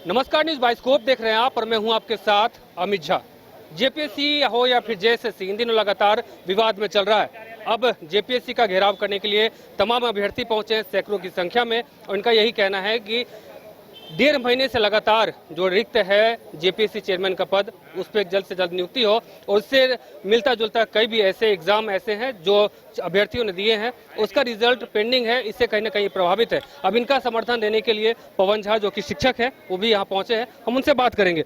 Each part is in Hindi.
नमस्कार, न्यूज बाइस्कोप देख रहे हैं आप और मैं हूं आपके साथ अमित झा। जेपीएससी हो या फिर जेएसएससी, इन दिनों लगातार विवाद में चल रहा है। अब जेपीएससी का घेराव करने के लिए तमाम अभ्यर्थी पहुंचे हैं सैकड़ों की संख्या में। उनका यही कहना है कि 1.5 महीने से लगातार जो रिक्त है जेपीएससी चेयरमैन का पद, उस पर जल्द से जल्द नियुक्ति हो। और उससे मिलता जुलता कई भी ऐसे एग्जाम ऐसे हैं जो अभ्यर्थियों ने दिए हैं, उसका रिजल्ट पेंडिंग है, इससे कहीं ना कहीं प्रभावित है। अब इनका समर्थन देने के लिए पवन झा जो कि शिक्षक है वो भी यहाँ पहुंचे हैं, हम उनसे बात करेंगे।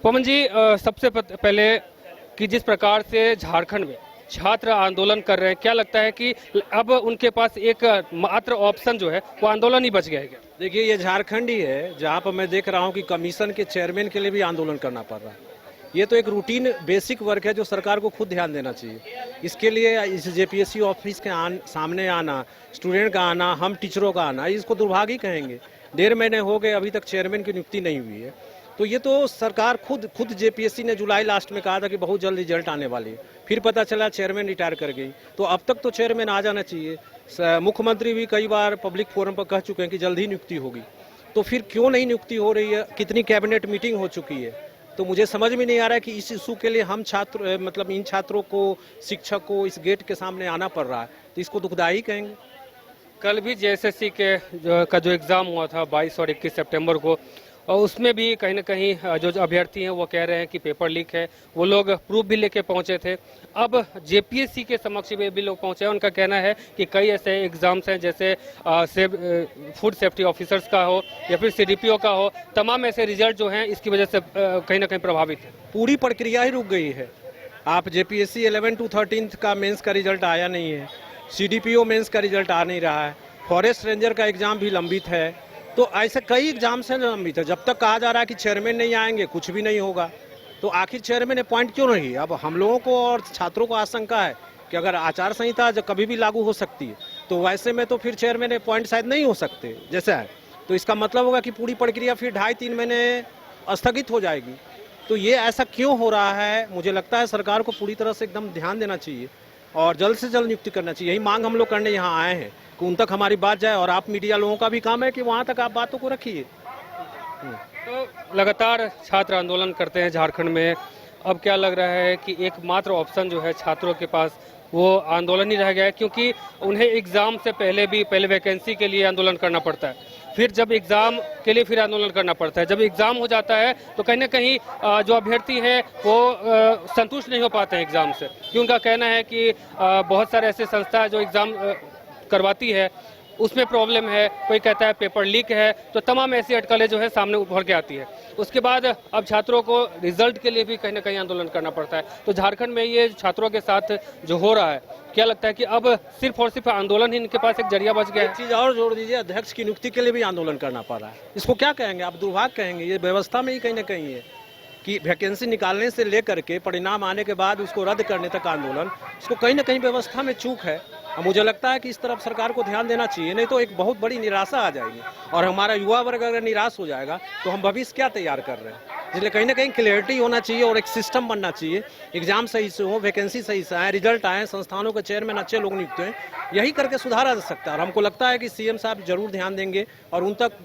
पवन जी, सबसे पहले कि जिस प्रकार से झारखंड में छात्र आंदोलन कर रहे हैं, क्या लगता है कि अब उनके पास एक मात्र ऑप्शन जो है वो आंदोलन ही बच गया है क्या? देखिए, ये झारखंड ही है जहाँ पर मैं देख रहा हूँ कि कमीशन के चेयरमैन के लिए भी आंदोलन करना पड़ रहा है। ये तो एक रूटीन बेसिक वर्क है जो सरकार को खुद ध्यान देना चाहिए। इसके लिए इस जेपीएससी ऑफिस के सामने आना, स्टूडेंट का आना, हम टीचरों का आना, इसको दुर्भाग्य ही कहेंगे। 1.5 महीने हो गए, अभी तक चेयरमैन की नियुक्ति नहीं हुई है। तो ये तो सरकार खुद जेपीएससी ने जुलाई लास्ट में कहा था कि बहुत जल्द रिजल्ट आने वाली है, फिर पता चला चेयरमैन रिटायर कर गई। तो अब तक तो चेयरमैन आ जाना चाहिए। मुख्यमंत्री भी कई बार पब्लिक फोरम पर कह चुके हैं कि जल्द ही नियुक्ति होगी, तो फिर क्यों नहीं नियुक्ति हो रही है? कितनी कैबिनेट मीटिंग हो चुकी है? तो मुझे समझ में नहीं आ रहा है कि इस इशू के लिए हम छात्र मतलब इन छात्रों को, शिक्षक को इस गेट के सामने आना पड़ रहा है, तो इसको दुखदायी कहेंगे। कल भी जेएसएससी के जो एग्ज़ाम हुआ था 22 और 21 सितंबर को, और उसमें भी कहीं ना कहीं जो अभ्यर्थी हैं वो कह रहे हैं कि पेपर लीक है। वो लोग प्रूफ भी लेके पहुंचे थे। अब जेपीएससी के समक्ष भी लोग पहुंचे हैं। उनका कहना है कि कई ऐसे एग्जाम्स हैं जैसे फूड सेफ्टी ऑफिसर्स का हो या फिर सीडीपीओ का हो, तमाम ऐसे रिजल्ट जो हैं इसकी वजह से कहीं ना कहीं प्रभावित है। पूरी प्रक्रिया ही रुक गई है। आप जेपीएससी 11 to 13 का मेंस का रिजल्ट आया नहीं है, सीडीपीओ मेंस का रिजल्ट आ नहीं रहा है, फॉरेस्ट रेंजर का एग्जाम भी लंबित है। तो ऐसे कई एग्जाम्स हैं लंबित है। जब तक कहा जा रहा है कि चेयरमैन नहीं आएंगे कुछ भी नहीं होगा, तो आखिर चेयरमैन अपॉइंट क्यों नहीं? अब हम लोगों को और छात्रों को आशंका है कि अगर आचार संहिता जो कभी भी लागू हो सकती है, तो वैसे में तो फिर चेयरमैन अपॉइंट शायद नहीं हो सकते जैसा है। तो इसका मतलब होगा कि पूरी प्रक्रिया फिर 2.5-3 महीने स्थगित हो जाएगी। तो ये ऐसा क्यों हो रहा है? मुझे लगता है सरकार को पूरी तरह से एकदम ध्यान देना चाहिए और जल्द से जल्द नियुक्ति करना चाहिए। यही मांग हम लोग करने यहाँ आए हैं कि उन तक हमारी बात जाए, और आप मीडिया लोगों का भी काम है कि वहाँ तक आप बातों को रखिए। तो लगातार छात्र आंदोलन करते हैं झारखंड में। अब क्या लग रहा है कि एकमात्र ऑप्शन जो है छात्रों के पास वो आंदोलन ही रह गया है, क्योंकि उन्हें एग्ज़ाम से पहले वैकेंसी के लिए आंदोलन करना पड़ता है, फिर जब एग्ज़ाम के लिए फिर आंदोलन करना पड़ता है। जब एग्ज़ाम हो जाता है तो कहीं ना कहीं जो अभ्यर्थी हैं वो संतुष्ट नहीं हो पाते हैं एग्ज़ाम से, क्योंकि उनका कहना है कि बहुत सारे ऐसे संस्था जो एग्ज़ाम करवाती है उसमें प्रॉब्लम है, कोई कहता है पेपर लीक है। तो तमाम ऐसी अटकलें जो है सामने उभर के आती है। उसके बाद अब छात्रों को रिजल्ट के लिए भी कहीं ना कहीं आंदोलन करना पड़ता है। तो झारखंड में ये छात्रों के साथ जो हो रहा है, क्या लगता है कि अब सिर्फ और सिर्फ आंदोलन ही इनके पास एक जरिया बच गया है? एक चीज़ और जोड़ दीजिए, अध्यक्ष की नियुक्ति के लिए भी आंदोलन करना पड़ रहा है। इसको क्या कहेंगे आप? दुर्भाग्य कहेंगे। ये व्यवस्था में ही कहीं ना कहीं है कि वैकेंसी निकालने से लेकर के परिणाम आने के बाद उसको रद्द करने तक आंदोलन, इसको कहीं ना कहीं व्यवस्था में चूक है। और मुझे लगता है कि इस तरफ सरकार को ध्यान देना चाहिए, नहीं तो एक बहुत बड़ी निराशा आ जाएगी और हमारा युवा वर्ग अगर निराश हो जाएगा तो हम भविष्य क्या तैयार कर रहे हैं। इसलिए कहीं ना कहीं क्लियरिटी होना चाहिए और एक सिस्टम बनना चाहिए। एग्जाम सही से हो, वैकेंसी सही से आए, रिजल्ट आए, संस्थानों के चेयरमैन अच्छे लोग नियुक्त हैं, यही करके सुधारा जा सकता है। और हमको लगता है कि सीएम साहब जरूर ध्यान देंगे और उन तक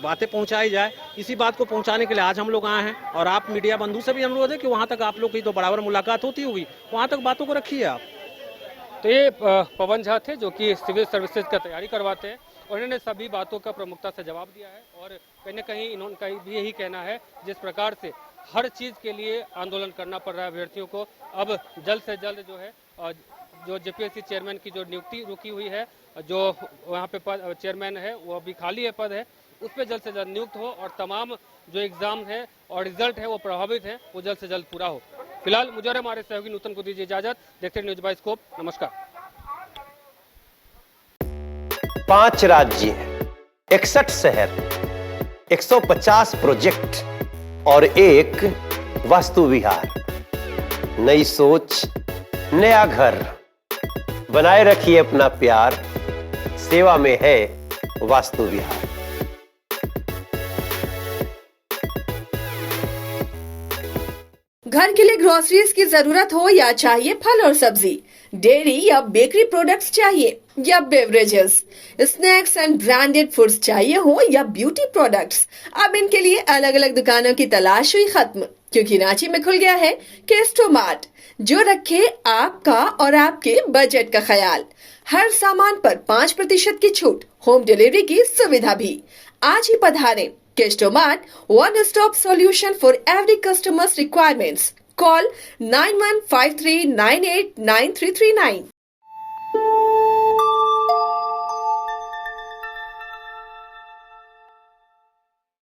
बातें पहुंचाई जाए। इसी बात को पहुंचाने के लिए आज हम लोग आए हैं, और आप मीडिया बंधु से भी अनुरोध है कि वहाँ तक आप लोग की तो बराबर मुलाकात होती होगी, वहाँ तक बातों को रखिए आप। तो ये पवन झा थे जो कि सिविल सर्विसेज का तैयारी करवाते हैं, और इन्होंने सभी बातों का प्रमुखता से जवाब दिया है। और कहीं ना कहीं इनका भी यही कहना है, जिस प्रकार से हर चीज़ के लिए आंदोलन करना पड़ रहा है अभ्यर्थियों को, अब जल्द से जल्द जो है जो जेपीएससी चेयरमैन की जो नियुक्ति रुकी हुई है, जो वहाँ पे पद चेयरमैन है वो अभी खाली है, पद है, उस पर जल्द से जल्द नियुक्त हो और तमाम जो एग्ज़ाम है और रिजल्ट है वो प्रभावित है वो जल्द से जल्द पूरा हो। फिलहाल मुझे और हमारे सहयोगी नूतन को दीजिए इजाजत। देखते हैं न्यूज बाइस्कोप। नमस्कार। 5 राज्य, 61 शहर, 150 प्रोजेक्ट और एक वास्तु विहार। नई सोच, नया घर। बनाए रखिए अपना प्यार, सेवा में है वास्तु विहार। घर के लिए ग्रोसरीज की जरूरत हो या चाहिए फल और सब्जी, डेयरी या बेकरी प्रोडक्ट्स चाहिए, या beverages, snacks and branded foods चाहिए हो या ब्यूटी प्रोडक्ट्स, अब इनके लिए अलग अलग दुकानों की तलाश हुई खत्म, क्योंकि रांची में खुल गया है केस्टो मार्ट, जो रखे आपका और आपके बजट का ख्याल। हर सामान पर 5% की छूट, होम डिलीवरी की सुविधा भी। आज ही पधारें Kesto mart, one stop solution for every customers requirements. Call 9153989339।